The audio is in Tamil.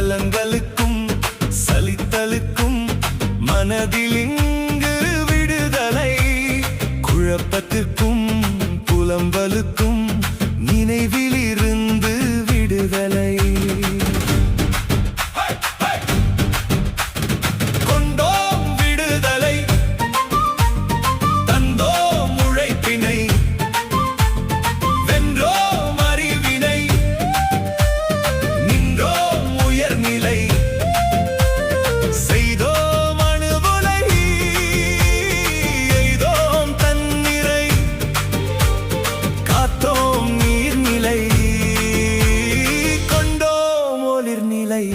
கலங்கலுக்கும் சலித்தலுக்கும் மனதில் இங்கு விடுதலை, குழப்பத்துக்கும் புலம்பலுக்கும் நினைவிலிருந்து விடுதலை. கொண்டோம் விடுதலை, தந்தோம் உழைப்பினை, வென்றோம் அறிவினை, நின்றோம் உயர்நிலை, செய்தோம் அணுவுலை, எய்தோம் தன்னிறை, காத்தோம் நீர்நிலை, கொண்டோம் ஒளிர்நிலை.